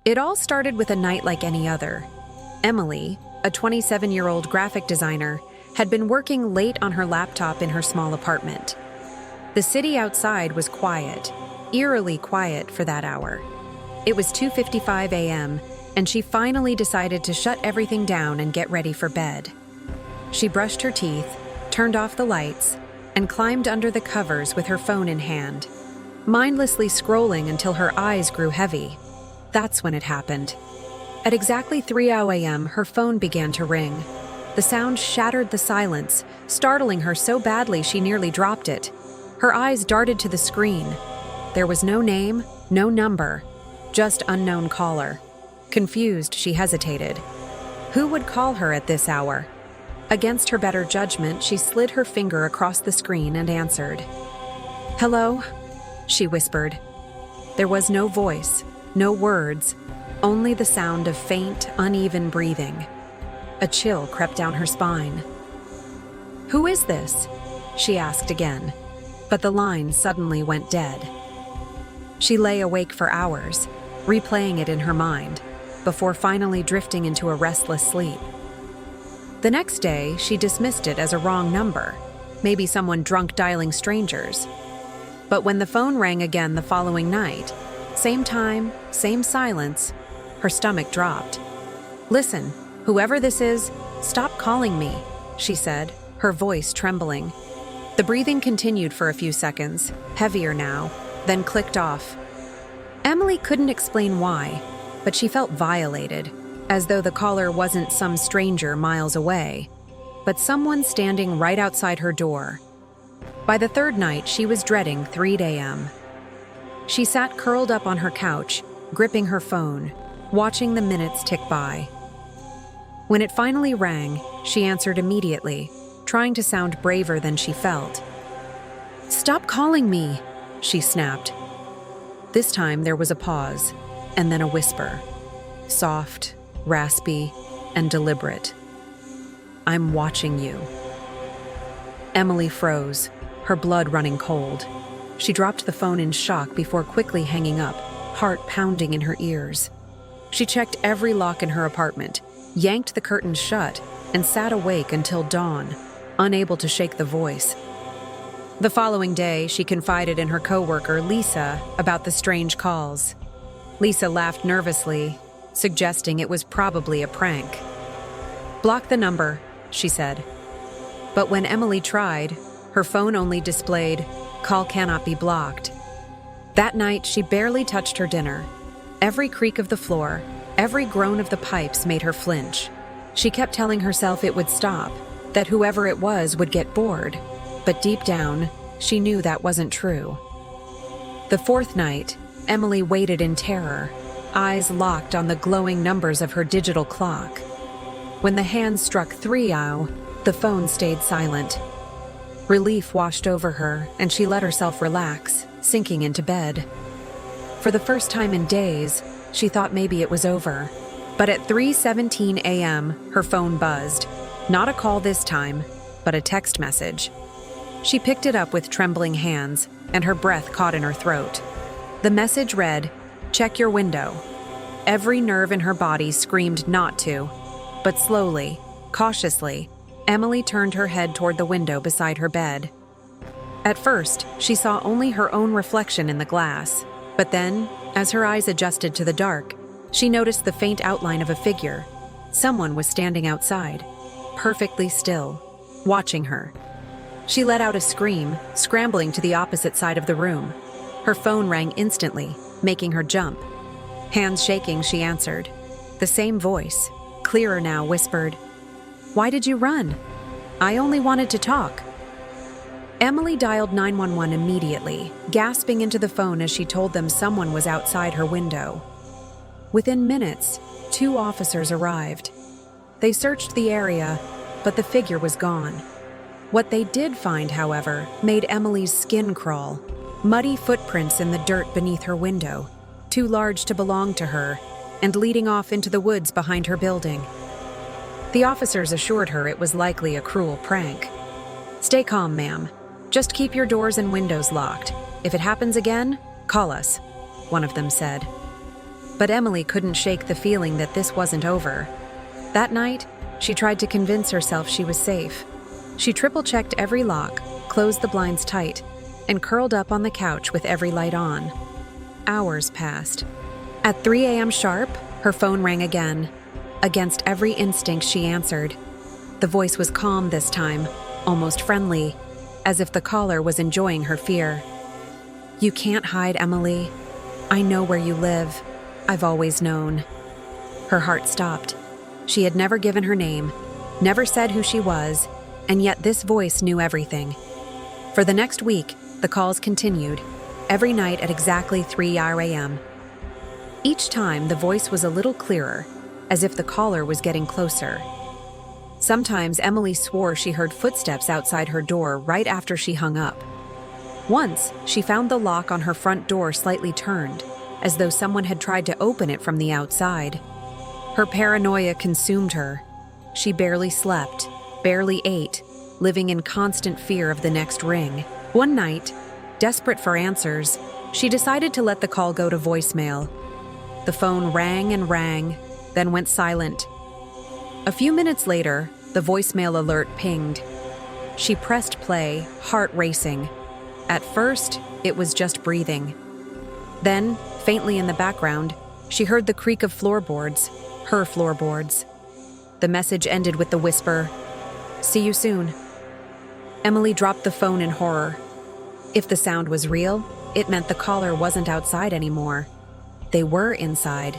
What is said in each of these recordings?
It all started with a night like any other. Emily, a 27-year-old graphic designer, had been working late on her laptop in her small apartment. The city outside was quiet, eerily quiet for that hour. It was 2:55 a.m., and she finally decided to shut everything down and get ready for bed. She brushed her teeth, turned off the lights, and climbed under the covers with her phone in hand, mindlessly scrolling until her eyes grew heavy. That's when it happened. At exactly 3 a.m., her phone began to ring. The sound shattered the silence, startling her so badly she nearly dropped it. Her eyes darted to the screen. There was no name, no number, just unknown caller. Confused, she hesitated. Who would call her at this hour? Against her better judgment, she slid her finger across the screen and answered. "Hello?" she whispered. There was no voice, no words, only the sound of faint, uneven breathing. A chill crept down her spine. "Who is this?" she asked again, but the line suddenly went dead. She lay awake for hours, replaying it in her mind, before finally drifting into a restless sleep. The next day, she dismissed it as a wrong number, maybe someone drunk dialing strangers. But when the phone rang again the following night, same time, same silence, her stomach dropped. "Listen, whoever this is, stop calling me," she said, her voice trembling. The breathing continued for a few seconds, heavier now, then clicked off. Emily couldn't explain why, but she felt violated, as though the caller wasn't some stranger miles away, but someone standing right outside her door. By the third night, she was dreading 3 a.m. She sat curled up on her couch, gripping her phone, watching the minutes tick by. When it finally rang, she answered immediately, trying to sound braver than she felt. "Stop calling me," she snapped. This time there was a pause, and then a whisper. Soft, raspy, and deliberate. "I'm watching you." Emily froze, her blood running cold. She dropped the phone in shock before quickly hanging up, heart pounding in her ears. She checked every lock in her apartment, yanked the curtains shut, and sat awake until dawn, unable to shake the voice. The following day, she confided in her coworker, Lisa, about the strange calls. Lisa laughed nervously, suggesting it was probably a prank. "Block the number," she said. But when Emily tried, her phone only displayed, "Call cannot be blocked." That night, she barely touched her dinner. Every creak of the floor, every groan of the pipes made her flinch. She kept telling herself it would stop, that whoever it was would get bored. But deep down, she knew that wasn't true. The fourth night, Emily waited in terror, eyes locked on the glowing numbers of her digital clock. When the hands struck 3 the phone stayed silent. Relief washed over her, and she let herself relax, sinking into bed. For the first time in days, she thought maybe it was over. But at 3:17 a.m., her phone buzzed. Not a call this time, but a text message. She picked it up with trembling hands, and her breath caught in her throat. The message read, "Check your window." Every nerve in her body screamed not to, but slowly, cautiously, Emily turned her head toward the window beside her bed. At first, she saw only her own reflection in the glass, but then, as her eyes adjusted to the dark, she noticed the faint outline of a figure. Someone was standing outside, perfectly still, watching her. She let out a scream, scrambling to the opposite side of the room. Her phone rang instantly, making her jump. Hands shaking, she answered. The same voice, clearer now, whispered, "Why did you run?" "I only wanted to talk." Emily dialed 911 immediately, gasping into the phone as she told them someone was outside her window. Within minutes, 2 officers arrived. They searched the area, but the figure was gone. What they did find, however, made Emily's skin crawl. Muddy footprints in the dirt beneath her window, too large to belong to her, and leading off into the woods behind her building. The officers assured her it was likely a cruel prank. "Stay calm, ma'am. Just keep your doors and windows locked. If it happens again, call us," one of them said. But Emily couldn't shake the feeling that this wasn't over. That night, she tried to convince herself she was safe. She triple-checked every lock, closed the blinds tight, and curled up on the couch with every light on. Hours passed. At 3 a.m. sharp, her phone rang again. Against every instinct, she answered. The voice was calm this time, almost friendly, as if the caller was enjoying her fear. "You can't hide, Emily. I know where you live. I've always known." Her heart stopped. She had never given her name, never said who she was, and yet this voice knew everything. For the next week, the calls continued, every night at exactly 3 a.m. Each time, the voice was a little clearer, as if the caller was getting closer. Sometimes Emily swore she heard footsteps outside her door right after she hung up. Once, she found the lock on her front door slightly turned, as though someone had tried to open it from the outside. Her paranoia consumed her. She barely slept, barely ate, living in constant fear of the next ring. One night, desperate for answers, she decided to let the call go to voicemail. The phone rang and rang, then went silent. A few minutes later, the voicemail alert pinged. She pressed play, heart racing. At first, it was just breathing. Then, faintly in the background, she heard the creak of floorboards, her floorboards. The message ended with the whisper, "See you soon." Emily dropped the phone in horror. If the sound was real, it meant the caller wasn't outside anymore. They were inside.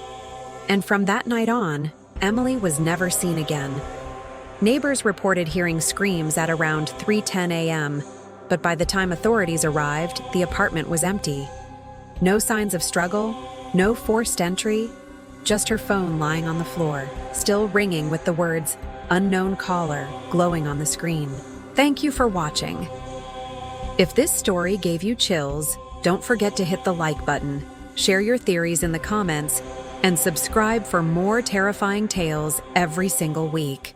And from that night on, Emily was never seen again. Neighbors reported hearing screams at around 3:10 a.m., but by the time authorities arrived, the apartment was empty. No signs of struggle, no forced entry, just her phone lying on the floor, still ringing with the words, "Unknown caller," glowing on the screen. Thank you for watching. If this story gave you chills, don't forget to hit the like button, share your theories in the comments, and subscribe for more terrifying tales every single week.